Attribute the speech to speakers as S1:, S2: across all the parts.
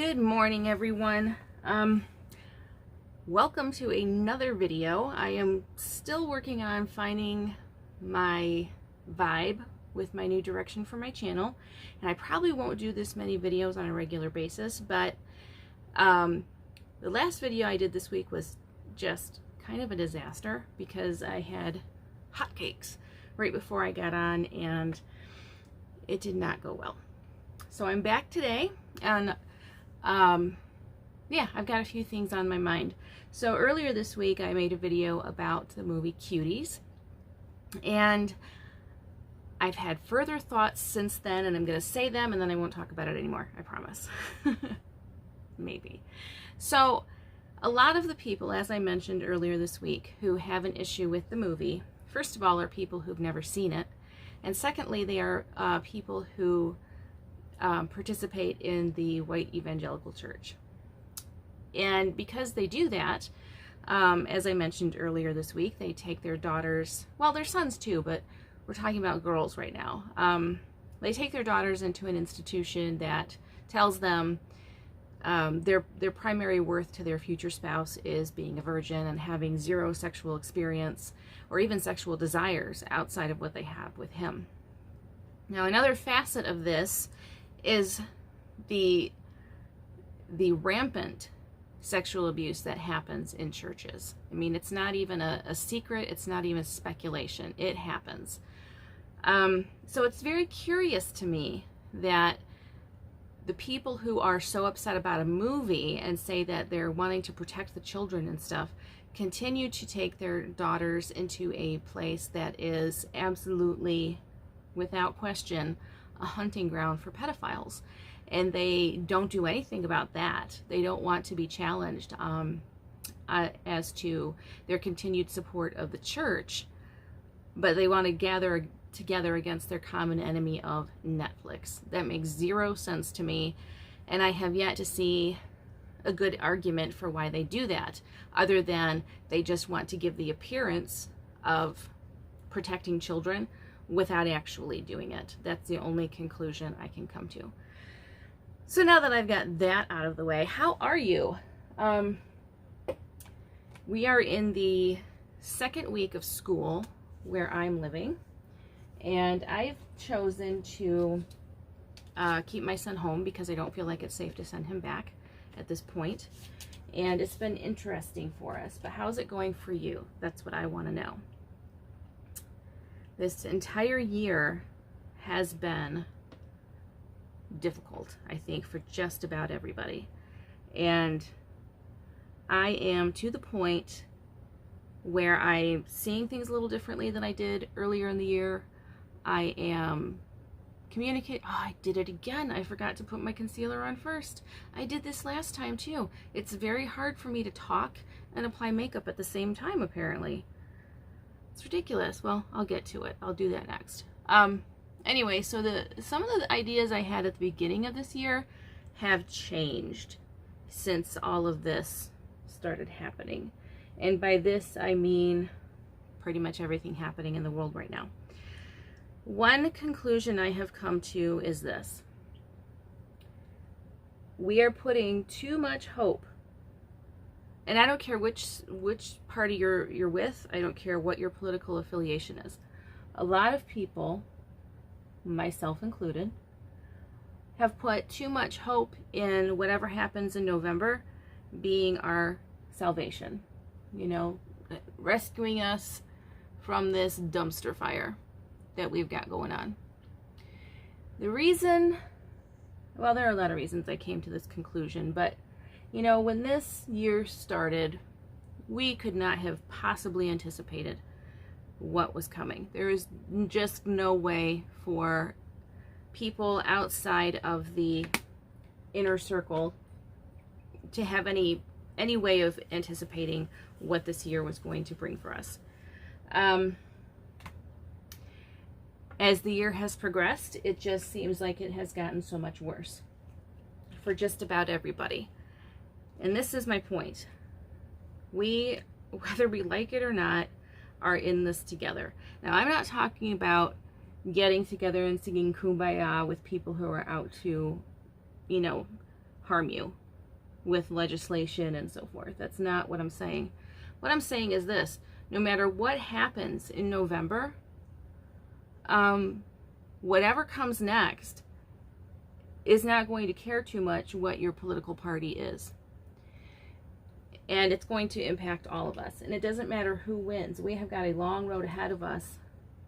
S1: Good morning, everyone. Welcome to another video. I am still working on finding my vibe with my new direction for my channel, and I probably won't do this many videos on a regular basis, but the last video I did this week was just kind of a disaster because I had hotcakes right before I got on and it did not go well. So I'm back today, and yeah, I've got a few things on my mind. So earlier this week I made a video about the movie Cuties, and I've had further thoughts since then, and I'm going to say them and then I won't talk about it anymore, I promise. Maybe. So a lot of the people, as I mentioned earlier this week, who have an issue with the movie, first of all, are people who've never seen it, and secondly, they are people who participate in the white evangelical church. And because they do that, as I mentioned earlier this week, they take their daughters, well, their sons too, but we're talking about girls right now. They take their daughters into an institution that tells them their primary worth to their future spouse is being a virgin and having zero sexual experience or even sexual desires outside of what they have with him. Now, another facet of this is the rampant sexual abuse that happens in churches. I mean, it's not even a secret, it's not even speculation, it happens. So it's very curious to me that the people who are so upset about a movie and say that they're wanting to protect the children and stuff continue to take their daughters into a place that is absolutely, without question, a hunting ground for pedophiles, and they don't do anything about that. They don't want to be challenged as to their continued support of the church, but they want to gather together against their common enemy of Netflix. That makes zero sense to me, and I have yet to see a good argument for why they do that, other than they just want to give the appearance of protecting children without actually doing it. That's the only conclusion I can come to. So now that I've got that out of the way, how are you? We are in the second week of school where I'm living, and I've chosen to keep my son home because I don't feel like it's safe to send him back at this point. And it's been interesting for us, but how's it going for you? That's what I want to know. This entire year has been difficult, I think, for just about everybody. And I am to the point where I'm seeing things a little differently than I did earlier in the year. I am communicating. Oh, I did it again. I forgot to put my concealer on first. I did this last time too. It's very hard for me to talk and apply makeup at the same time, apparently. It's ridiculous. Well, I'll get to it. I'll do that next. Anyway, so some of the ideas I had at the beginning of this year have changed since all of this started happening. And by this, I mean pretty much everything happening in the world right now. One conclusion I have come to is this: we are putting too much hope, and I don't care which party you're with, I don't care what your political affiliation is. A lot of people, myself included, have put too much hope in whatever happens in November being our salvation, you know, rescuing us from this dumpster fire that we've got going on. The reason, well, there are a lot of reasons I came to this conclusion, but you know, when this year started, we could not have possibly anticipated what was coming. There is just no way for people outside of the inner circle to have any way of anticipating what this year was going to bring for us. As the year has progressed, it just seems like it has gotten so much worse for just about everybody. And this is my point. We, whether we like it or not, are in this together. Now, I'm not talking about getting together and singing Kumbaya with people who are out to, you know, harm you with legislation and so forth. That's not what I'm saying. What I'm saying is this: no matter what happens in November, whatever comes next is not going to care too much what your political party is. And it's going to impact all of us. And it doesn't matter who wins. We have got a long road ahead of us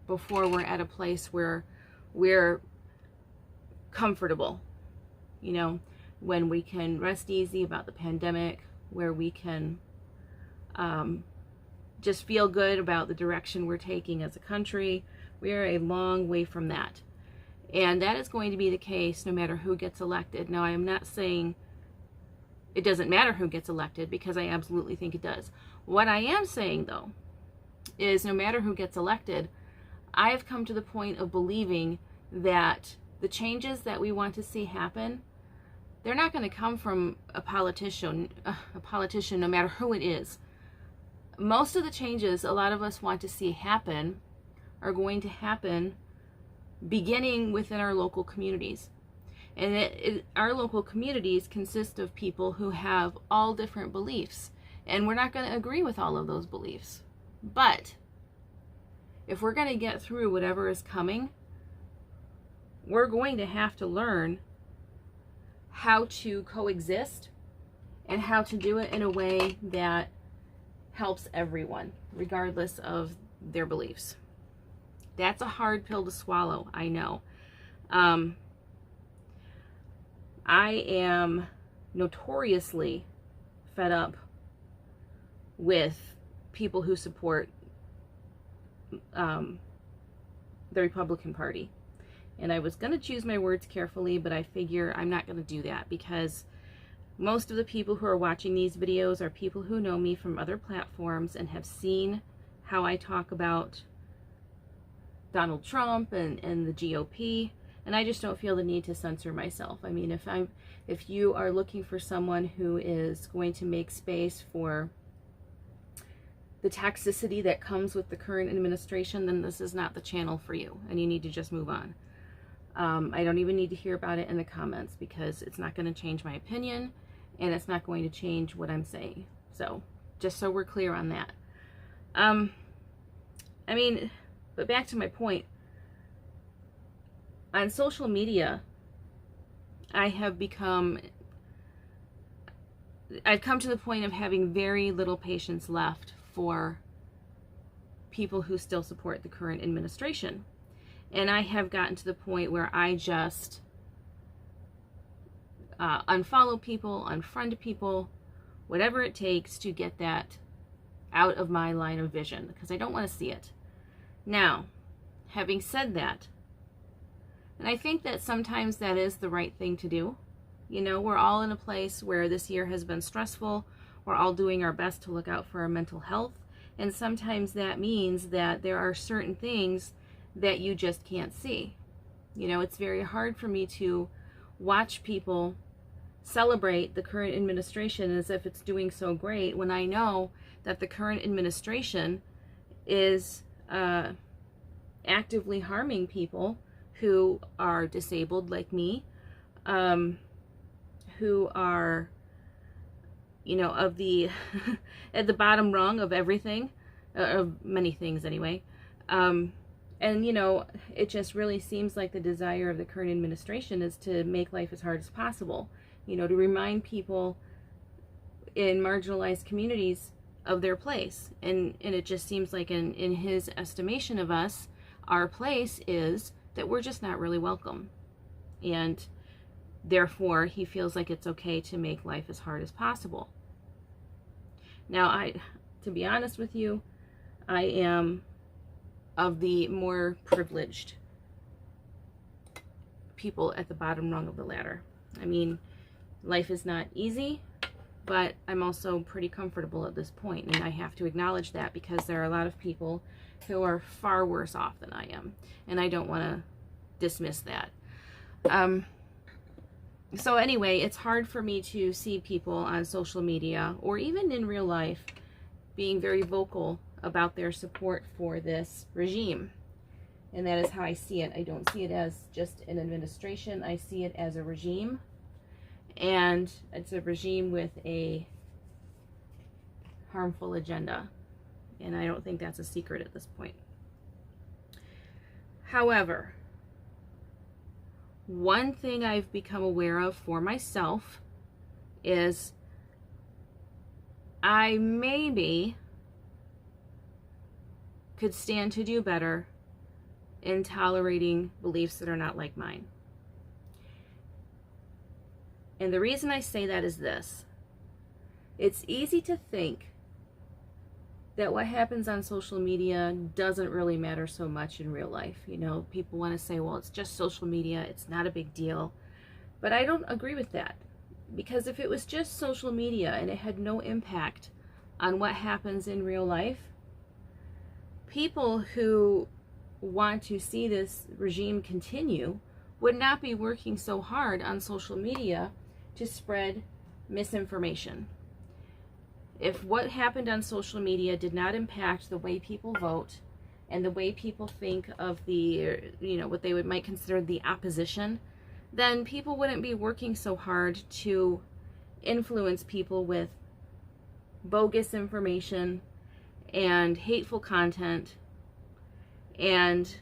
S1: before we're at a place where we're comfortable, you know, when we can rest easy about the pandemic, where we can just feel good about the direction we're taking as a country. We are a long way from that. And that is going to be the case no matter who gets elected. Now, I am not saying it doesn't matter who gets elected, because I absolutely think it does. What I am saying, though, is no matter who gets elected, I have come to the point of believing that the changes that we want to see happen, they're not going to come from a politician no matter who it is. Most of the changes a lot of us want to see happen are going to happen beginning within our local communities. And our local communities consist of people who have all different beliefs. And we're not going to agree with all of those beliefs. But if we're going to get through whatever is coming, we're going to have to learn how to coexist and how to do it in a way that helps everyone, regardless of their beliefs. That's a hard pill to swallow, I know. I am notoriously fed up with people who support the Republican Party. And I was going to choose my words carefully, but I figure I'm not going to do that, because most of the people who are watching these videos are people who know me from other platforms and have seen how I talk about Donald Trump and the GOP. And I just don't feel the need to censor myself. I mean, if you are looking for someone who is going to make space for the toxicity that comes with the current administration, then this is not the channel for you, and you need to just move on. I don't even need to hear about it in the comments, because it's not going to change my opinion, and it's not going to change what I'm saying. So, just so we're clear on that. I mean, but back to my point. On social media, I've come to the point of having very little patience left for people who still support the current administration. And I have gotten to the point where I just unfollow people, unfriend people, whatever it takes to get that out of my line of vision, because I don't want to see it. Now, having said that, and I think that sometimes that is the right thing to do. You know, we're all in a place where this year has been stressful. We're all doing our best to look out for our mental health. And sometimes that means that there are certain things that you just can't see. You know, it's very hard for me to watch people celebrate the current administration as if it's doing so great, when I know that the current administration is actively harming people who are disabled like me, who are, you know, of the at the bottom rung of everything, of many things anyway. And, you know, it just really seems like the desire of the current administration is to make life as hard as possible, you know, to remind people in marginalized communities of their place. And it just seems like in his estimation of us, our place is that we're just not really welcome. And therefore, he feels like it's okay to make life as hard as possible. Now, to be honest with you, I am of the more privileged people at the bottom rung of the ladder. I mean, life is not easy, but I'm also pretty comfortable at this point, and I have to acknowledge that, because there are a lot of people who are far worse off than I am, and I don't want to dismiss that. So anyway, it's hard for me to see people on social media or even in real life being very vocal about their support for this regime. And that is how I see it. I don't see it as just an administration. I see it as a regime. and it's a regime with a harmful agenda. And I don't think that's a secret at this point. However, one thing I've become aware of for myself is I maybe could stand to do better in tolerating beliefs that are not like mine. And the reason I say that is this. It's easy to think that what happens on social media doesn't really matter so much in real life. You know, people want to say, well, it's just social media, it's not a big deal. But I don't agree with that. Because if it was just social media and it had no impact on what happens in real life, people who want to see this regime continue would not be working so hard on social media to spread misinformation. If what happened on social media did not impact the way people vote and the way people think of the, you know, what they might consider the opposition, then people wouldn't be working so hard to influence people with bogus information and hateful content and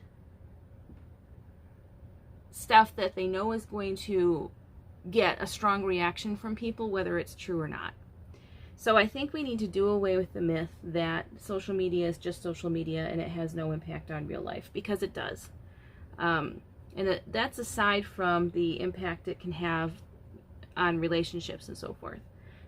S1: stuff that they know is going to get a strong reaction from people, whether it's true or not. So I think we need to do away with the myth that social media is just social media and it has no impact on real life, because it does. And that's aside from the impact it can have on relationships and so forth.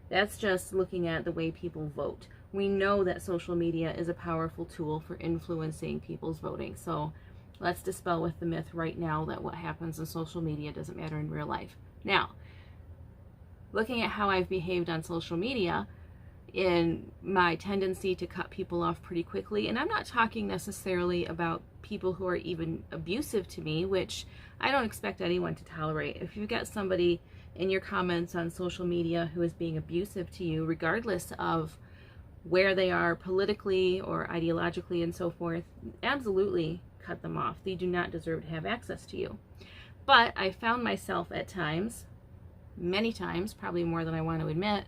S1: That's just looking at the way people vote. We know that social media is a powerful tool for influencing people's voting. So let's dispel with the myth right now that what happens on social media doesn't matter in real life. Now, looking at how I've behaved on social media, in my tendency to cut people off pretty quickly, and I'm not talking necessarily about people who are even abusive to me, which I don't expect anyone to tolerate. If you've got somebody in your comments on social media who is being abusive to you, regardless of where they are politically or ideologically and so forth, absolutely cut them off. They do not deserve to have access to you. But I found myself at times, many times, probably more than I want to admit,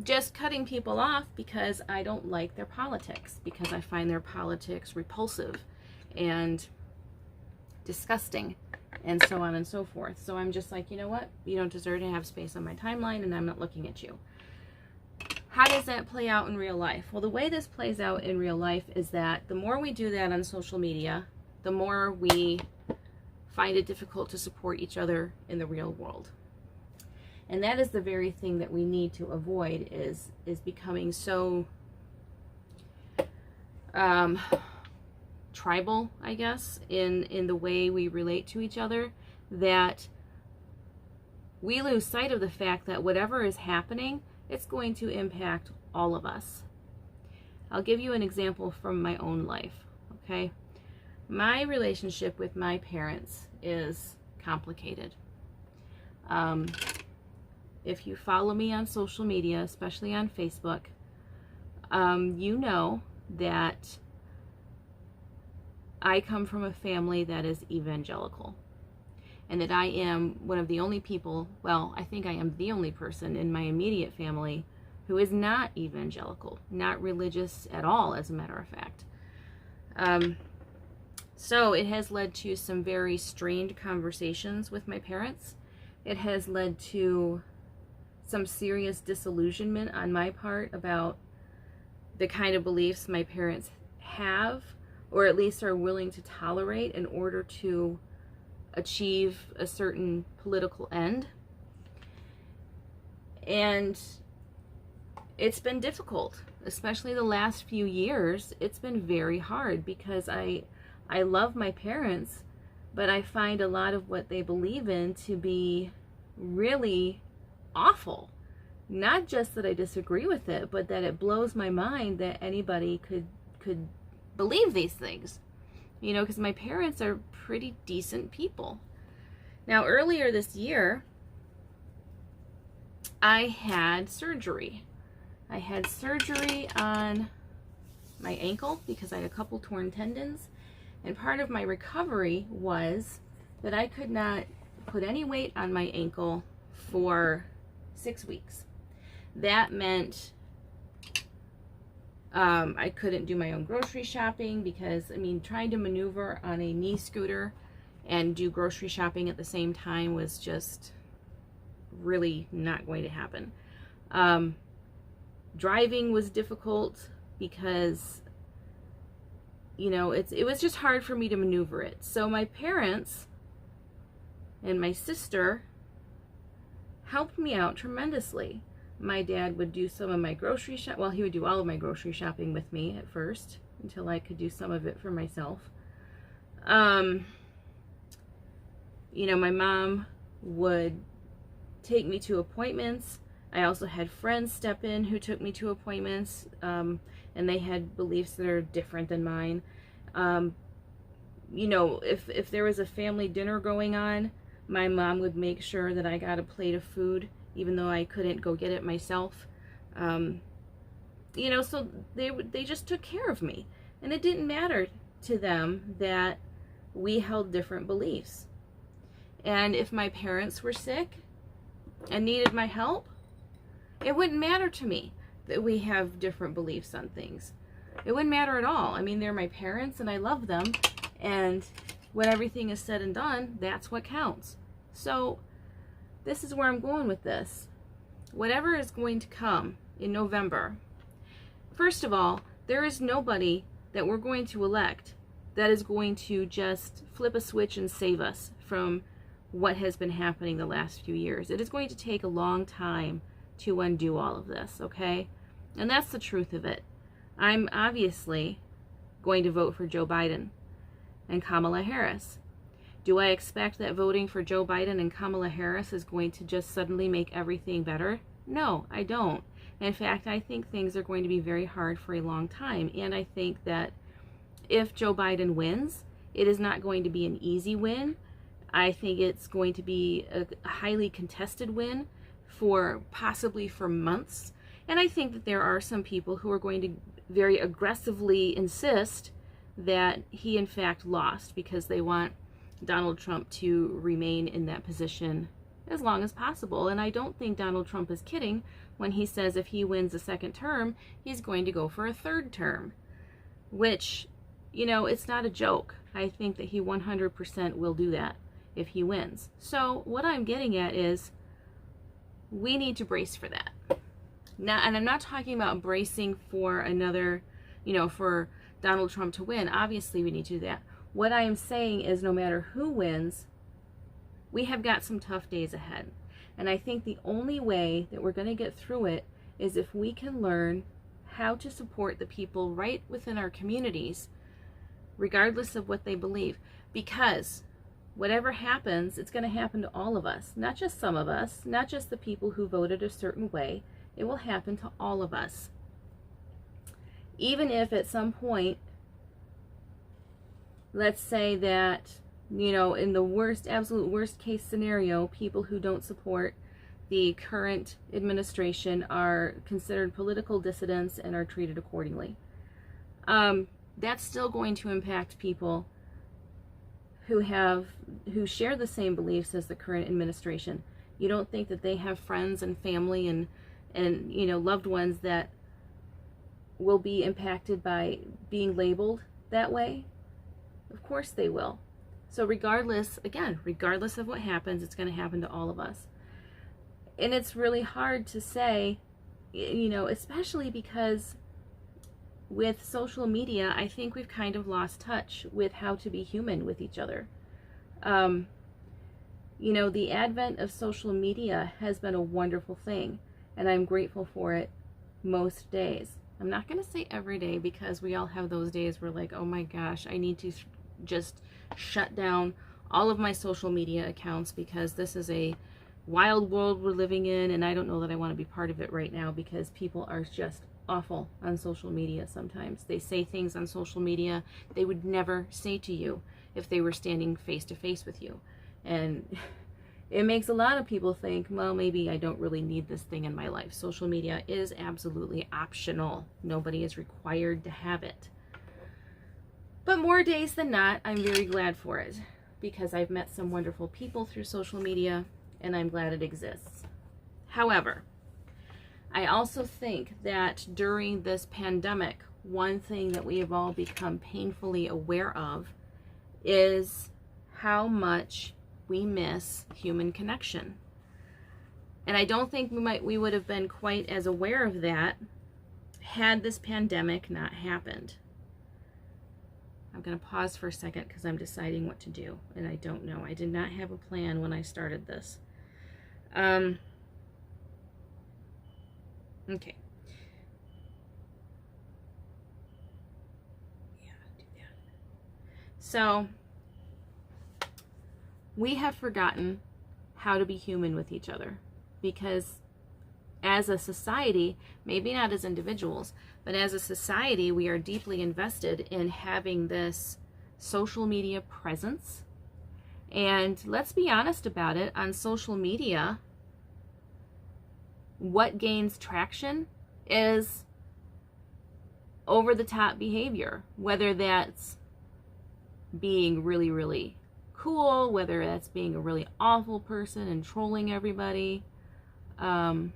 S1: just cutting people off because I don't like their politics, because I find their politics repulsive and disgusting and so on and so forth. So I'm just like, you know what? You don't deserve to have space on my timeline, and I'm not looking at you. How does that play out in real life? Well, the way this plays out in real life is that the more we do that on social media, the more we find it difficult to support each other in the real world. And that is the very thing that we need to avoid, is becoming so tribal, I guess, in the way we relate to each other, that we lose sight of the fact that whatever is happening, it's going to impact all of us. I'll give you an example from my own life, okay? My relationship with my parents is complicated. If you follow me on social media, especially on Facebook, you know that I come from a family that is evangelical, and that I am one of the only people, well, I think I am the only person in my immediate family who is not evangelical, not religious at all, as a matter of fact. So it has led to some very strained conversations with my parents. It has led to some serious disillusionment on my part about the kind of beliefs my parents have, or at least are willing to tolerate in order to achieve a certain political end. And it's been difficult, especially the last few years. It's been very hard because I love my parents, but I find a lot of what they believe in to be really awful. Not just that I disagree with it, but that it blows my mind that anybody could believe these things. You know, because my parents are pretty decent people. Now, earlier this year, I had surgery. I had surgery on my ankle because I had a couple torn tendons. And part of my recovery was that I could not put any weight on my ankle for 6 weeks. That meant I couldn't do my own grocery shopping because, I mean, trying to maneuver on a knee scooter and do grocery shopping at the same time was just really not going to happen. Driving was difficult because, you know, it was just hard for me to maneuver it. So my parents and my sister helped me out tremendously. My dad would do some of my grocery shop. Well, he would do all of my grocery shopping with me at first until I could do some of it for myself. You know, my mom would take me to appointments. I also had friends step in who took me to appointments, and they had beliefs that are different than mine. You know, if there was a family dinner going on, my mom would make sure that I got a plate of food, even though I couldn't go get it myself. You know, so they just took care of me. And it didn't matter to them that we held different beliefs. And if my parents were sick and needed my help, it wouldn't matter to me that we have different beliefs on things. It wouldn't matter at all. I mean, they're my parents and I love them. And when everything is said and done, that's what counts. So this is where I'm going with this. Whatever is going to come in November, first of all, there is nobody that we're going to elect that is going to just flip a switch and save us from what has been happening the last few years. It is going to take a long time to undo all of this, okay? And that's the truth of it. I'm obviously going to vote for Joe Biden and Kamala Harris. Do I expect that voting for Joe Biden and Kamala Harris is going to just suddenly make everything better? No, I don't. In fact, I think things are going to be very hard for a long time. And I think that if Joe Biden wins, it is not going to be an easy win. I think it's going to be a highly contested win for possibly for months. And I think that there are some people who are going to very aggressively insist that he in fact lost because they want Donald Trump to remain in that position as long as possible. And I don't think Donald Trump is kidding when he says if he wins a second term, he's going to go for a third term, which, you know, it's not a joke. I think that he 100% will do that if he wins. So what I'm getting at is we need to brace for that. Now, and I'm not talking about bracing for another, you know, for Donald Trump to win. Obviously, we need to do that. What I am saying is no matter who wins, we have got some tough days ahead. And I think the only way that we're going to get through it is if we can learn how to support the people right within our communities, regardless of what they believe. Because whatever happens, it's going to happen to all of us. Not just some of us, not just the people who voted a certain way. It will happen to all of us. Even if at some point, let's say that, you know, in the worst, absolute worst case scenario, people who don't support the current administration are considered political dissidents and are treated accordingly. That's still going to impact people who share the same beliefs as the current administration. You don't think that they have friends and family and you know, loved ones that will be impacted by being labeled that way? Of course they will. So regardless, again, regardless of what happens, it's going to happen to all of us. And it's really hard to say, you know, especially because with social media, I think we've kind of lost touch with how to be human with each other. You know, the advent of social media has been a wonderful thing, and I'm grateful for it most days. I'm not going to say every day, because we all have those days where, like, oh my gosh, I need to just shut down all of my social media accounts because this is a wild world we're living in, and I don't know that I want to be part of it right now, because people are just awful on social media sometimes. They say things on social media they would never say to you if they were standing face to face with you. And it makes a lot of people think, well, maybe I don't really need this thing in my life. Social media is absolutely optional. Nobody is required to have it. But more days than not, I'm very glad for it. because I've met some wonderful people through social media, and I'm glad it exists. However, I also think that during this pandemic, one thing that we have all become painfully aware of is how much we miss human connection. And I don't think we would have been quite as aware of that had this pandemic not happened. I'm going to pause for a second because I'm deciding what to do, and I don't know. I did not have a plan when I started this. Okay. Yeah, do that. So, we have forgotten how to be human with each other, because as a society, maybe not as individuals, but as a society, we are deeply invested in having this social media presence. And let's be honest about it, on social media, what gains traction is over-the-top behavior, whether that's being really, really cool, whether that's being a really awful person and trolling everybody, you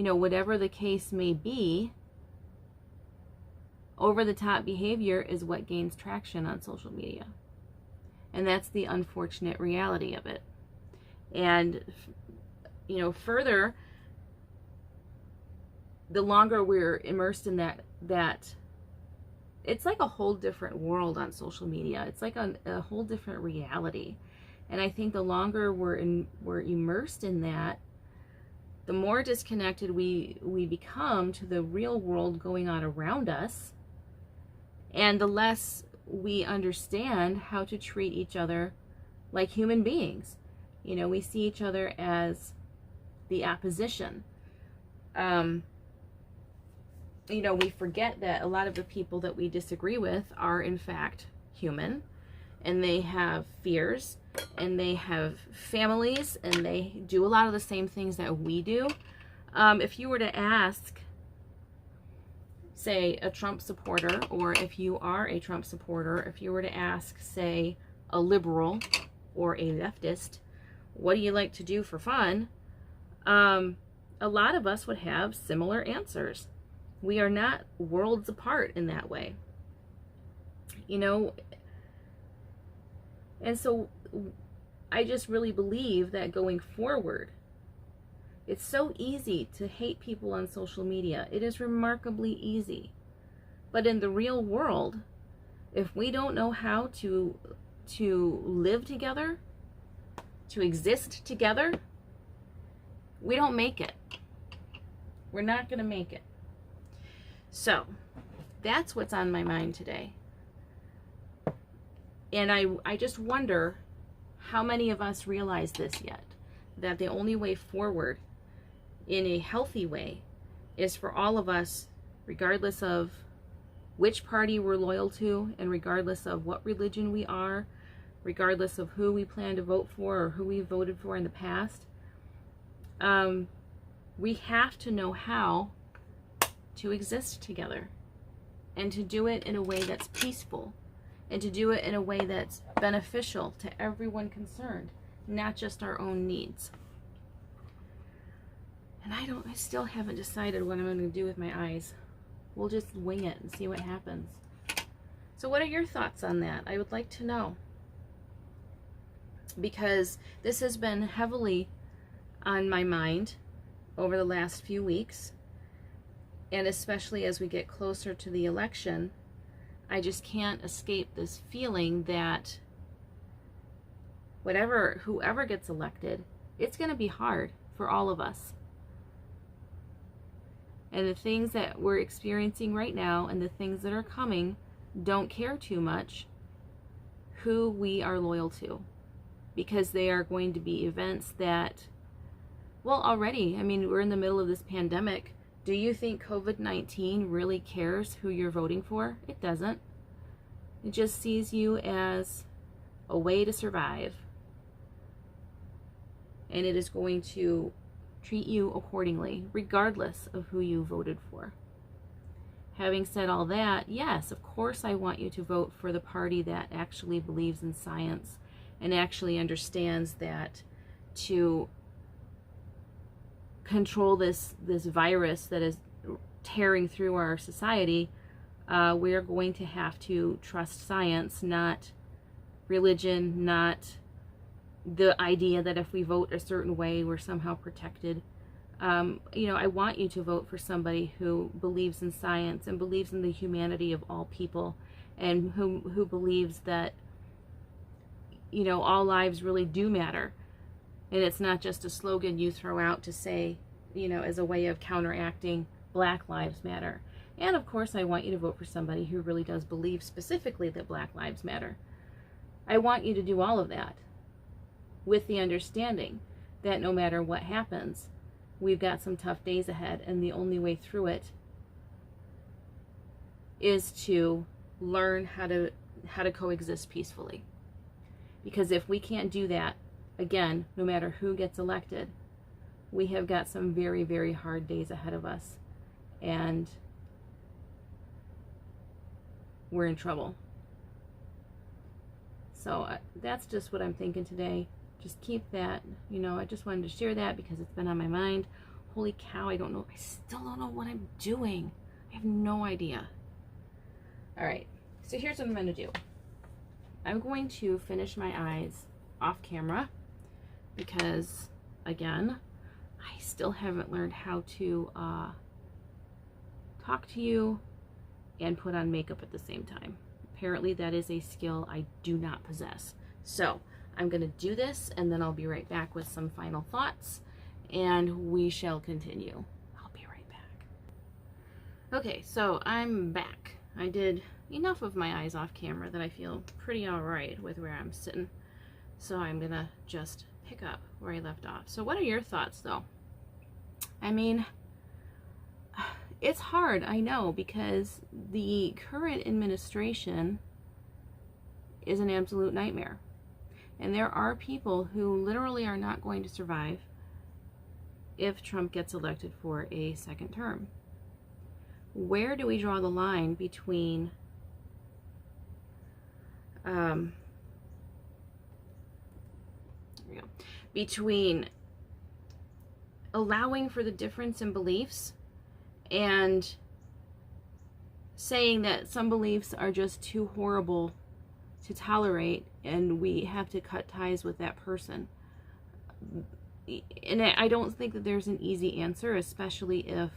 S1: know, whatever the case may be, over-the-top behavior is what gains traction on social media. And that's the unfortunate reality of it. And, you know, further, the longer we're immersed in that it's like a whole different world on social media. It's like a whole different reality. And I think the longer we're immersed in that, the more disconnected we become to the real world going on around us, and the less we understand how to treat each other like human beings. You know, we see each other as the opposition. You know, we forget that a lot of the people that we disagree with are in fact human, and they have fears, and they have families, and they do a lot of the same things that we do. If you were to ask, say, a Trump supporter, or if you are a Trump supporter, if you were to ask, say, a liberal or a leftist, what do you like to do for fun? A lot of us would have similar answers. We are not worlds apart in that way. You know, and so I just really believe that going forward, it's so easy to hate people on social media. It is remarkably easy. But in the real world, if we don't know how to live together, to exist together, we don't make it. We're not going to make it. So, that's what's on my mind today. And I just wonder how many of us realize this yet, that the only way forward in a healthy way is for all of us, regardless of which party we're loyal to, and regardless of what religion we are, regardless of who we plan to vote for or who we voted for in the past, we have to know how to exist together, and to do it in a way that's peaceful, and to do it in a way that's beneficial to everyone concerned, not just our own needs. And I still haven't decided what I'm going to do with my eyes. We'll just wing it and see what happens. So what are your thoughts on that? I would like to know, because this has been heavily on my mind over the last few weeks. And especially as we get closer to the election, I just can't escape this feeling that whoever gets elected, it's going to be hard for all of us. And the things that we're experiencing right now and the things that are coming don't care too much who we are loyal to, because they are going to be events that, well, already, I mean, we're in the middle of this pandemic. Do you think COVID-19 really cares who you're voting for? It doesn't. It just sees you as a way to survive. And it is going to treat you accordingly, regardless of who you voted for. having said all that, yes, of course I want you to vote for the party that actually believes in science and actually understands that to control this virus that is tearing through our society, we're going to have to trust science, not religion, not the idea that if we vote a certain way, we're somehow protected. You know, I want you to vote for somebody who believes in science and believes in the humanity of all people, and who believes that, you know, all lives really do matter. And it's not just a slogan you throw out to say, you know, as a way of counteracting Black Lives Matter. And of course, I want you to vote for somebody who really does believe specifically that Black Lives Matter. I want you to do all of that with the understanding that no matter what happens, we've got some tough days ahead, and the only way through it is to learn how to coexist peacefully. Because if we can't do that, again, no matter who gets elected, we have got some very, very hard days ahead of us, and we're in trouble. So that's just what I'm thinking today. Just keep that, you know, I just wanted to share that because it's been on my mind. Holy cow, I still don't know what I'm doing. I have no idea. All right, so here's what I'm going to do. I'm going to finish my eyes off camera because, again, I still haven't learned how to talk to you and put on makeup at the same time. Apparently that is a skill I do not possess. So I'm going to do this, and then I'll be right back with some final thoughts, and we shall continue. I'll be right back. Okay, so I'm back. I did enough of my eyes off camera that I feel pretty alright with where I'm sitting. So I'm going to just pick up where I left off. So what are your thoughts, though? I mean, it's hard, I know, because the current administration is an absolute nightmare. And there are people who literally are not going to survive if Trump gets elected for a second term. Where do we draw the line between between allowing for the difference in beliefs and saying that some beliefs are just too horrible to tolerate and we have to cut ties with that person? And I don't think that there's an easy answer, especially if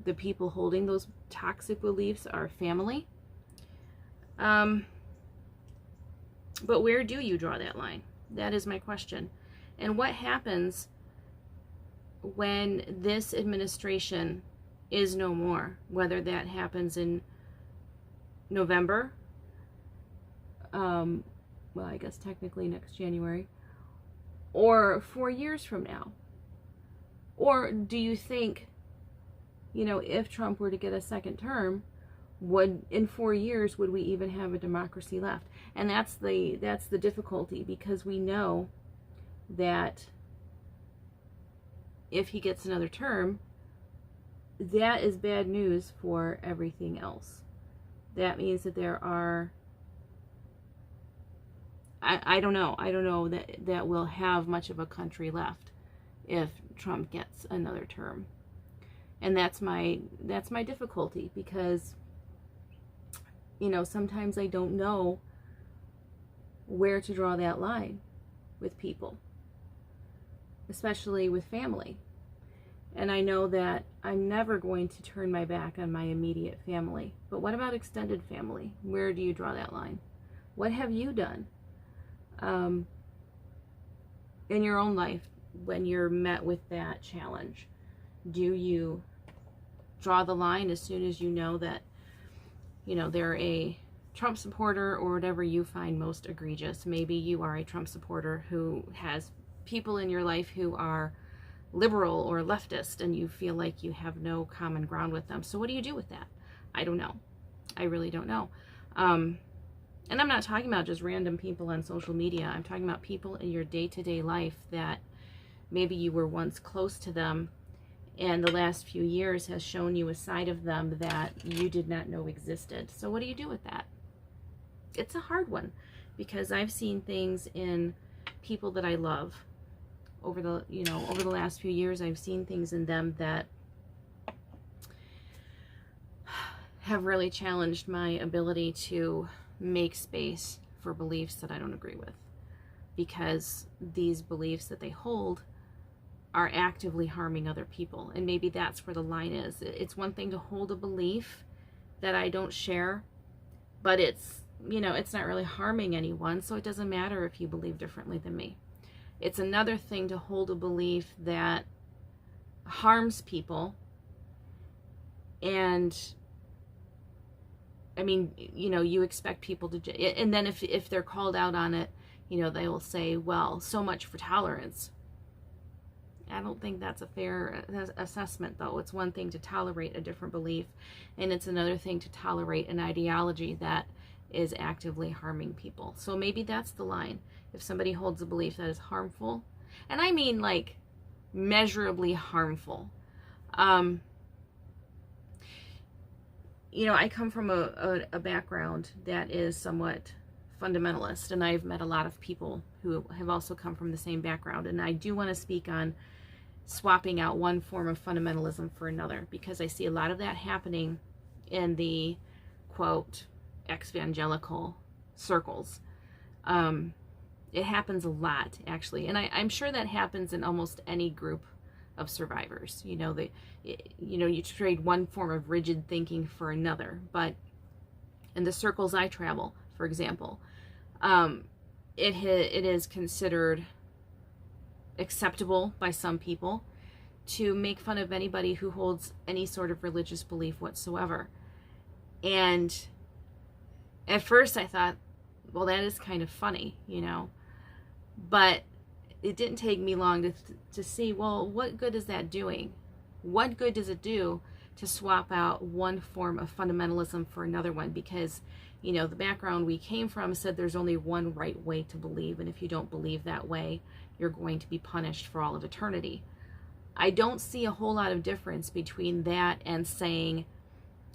S1: the people holding those toxic beliefs are family. But where do you draw that line? That is my question. And what happens when this administration is no more? Whether that happens in November, well, I guess technically next January, or 4 years from now. Or do you think, you know, if Trump were to get a second term, in 4 years would we even have a democracy left? And that's the difficulty, because we know that if he gets another term, that is bad news for everything else. That means that there are, I don't know that we'll have much of a country left if Trump gets another term. And that's my difficulty, because, you know, sometimes I don't know where to draw that line with people, especially with family. And I know that I'm never going to turn my back on my immediate family. But what about extended family? Where do you draw that line? What have you done in your own life when you're met with that challenge? Do you draw the line as soon as you know that, you know, they're a Trump supporter or whatever you find most egregious? Maybe you are a Trump supporter who has people in your life who are liberal or leftist, and you feel like you have no common ground with them. So what do you do with that? I don't know. I really don't know. And I'm not talking about just random people on social media. I'm talking about people in your day-to-day life that maybe you were once close to them And the last few years has shown you a side of them that you did not know existed. So what do you do with that? It's a hard one, because I've seen things in people that I love over the, over the last few years. I've seen things in them that have really challenged my ability to make space for beliefs that I don't agree with, because these beliefs that they hold are actively harming other people. And maybe that's where the line is. It's one thing to hold a belief that I don't share, but it's, it's not really harming anyone, so it doesn't matter if you believe differently than me. It's another thing to hold a belief that harms people, and I mean, you expect people to, and then if they're called out on it, they will say, well, so much for tolerance. I don't think that's a fair assessment, though. It's one thing to tolerate a different belief, and it's another thing to tolerate an ideology that is actively harming people. So maybe that's the line. If somebody holds a belief that is harmful, and I mean like measurably harmful. I come from a background that is somewhat fundamentalist, and I've met a lot of people who have also come from the same background, and I do want to speak on swapping out one form of fundamentalism for another, because I see a lot of that happening in the, quote, evangelical circles. It happens a lot, actually, and I'm sure that happens in almost any group of survivors. You trade one form of rigid thinking for another. But in the circles I travel, for example, it is considered acceptable by some people to make fun of anybody who holds any sort of religious belief whatsoever. And at first I thought, well, that is kind of funny, but it didn't take me long to see, well, what good is that doing? What good does it do to swap out one form of fundamentalism for another one? Because, the background we came from said there's only one right way to believe, and if you don't believe that way, you're going to be punished for all of eternity. I don't see a whole lot of difference between that and saying,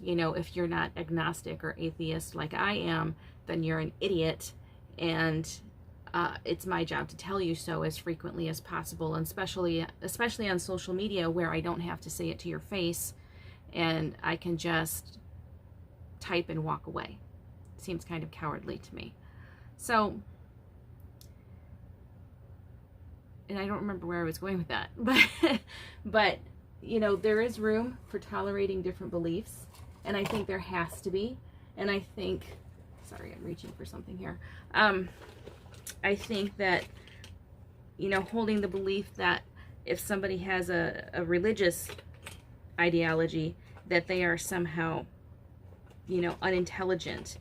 S1: if you're not agnostic or atheist like I am, then you're an idiot, and it's my job to tell you so as frequently as possible, and especially on social media, where I don't have to say it to your face, and I can just type and walk away. Seems kind of cowardly to me. So, and I don't remember where I was going with that, but there is room for tolerating different beliefs, and I think there has to be. And I think, sorry, I'm reaching for something here. I think that, holding the belief that if somebody has a religious ideology, that they are somehow, unintelligent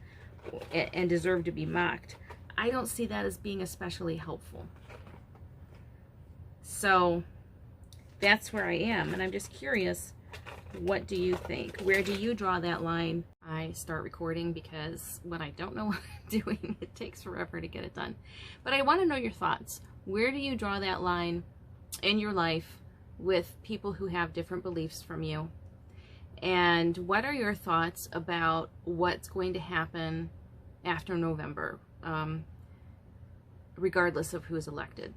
S1: and deserve to be mocked, I don't see that as being especially helpful. So that's where I am, and I'm just curious, what do you think? Where do you draw that line? I start recording because when I don't know what I'm doing, it takes forever to get it done. But I want to know your thoughts. Where do you draw that line in your life with people who have different beliefs from you? And what are your thoughts about what's going to happen after November, regardless of who's elected?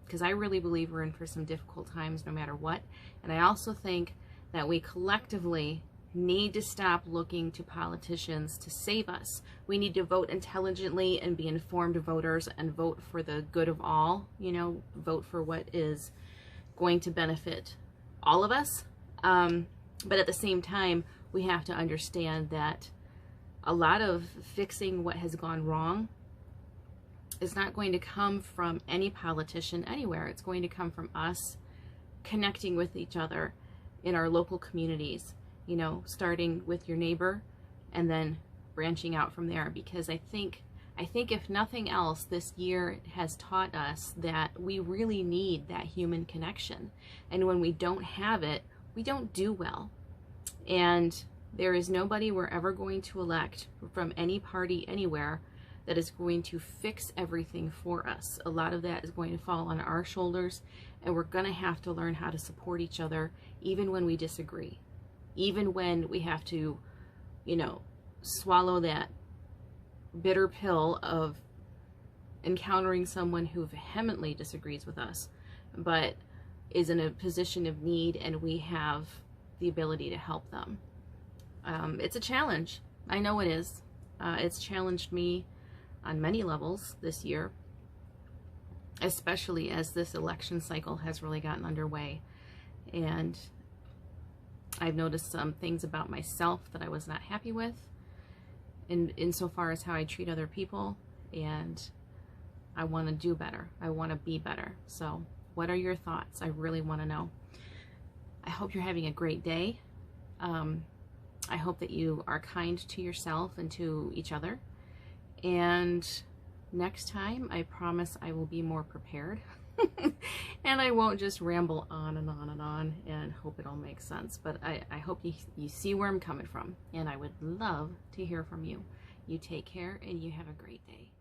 S1: Because I really believe we're in for some difficult times no matter what. And I also think that we collectively need to stop looking to politicians to save us. We need to vote intelligently and be informed voters and vote for the good of all, vote for what is going to benefit all of us. But at the same time, we have to understand that a lot of fixing what has gone wrong is not going to come from any politician anywhere. It's going to come from us connecting with each other in our local communities, starting with your neighbor and then branching out from there. Because I think if nothing else, this year has taught us that we really need that human connection. And when we don't have it, we don't do well. And there is nobody we're ever going to elect from any party anywhere that is going to fix everything for us. A lot of that is going to fall on our shoulders, and we're going to have to learn how to support each other even when we disagree. Even when we have to, you know, swallow that bitter pill of encountering someone who vehemently disagrees with us, but is in a position of need, and we have the ability to help them. It's a challenge. I know it is. It's challenged me on many levels this year, especially as this election cycle has really gotten underway. And I've noticed some things about myself that I was not happy with, insofar as how I treat other people, and I want to do better. I want to be better. So what are your thoughts? I really want to know. I hope you're having a great day. I hope that you are kind to yourself and to each other. And next time, I promise I will be more prepared. And I won't just ramble on and on and on and hope it all makes sense. But I hope you see where I'm coming from. And I would love to hear from you. You take care and you have a great day.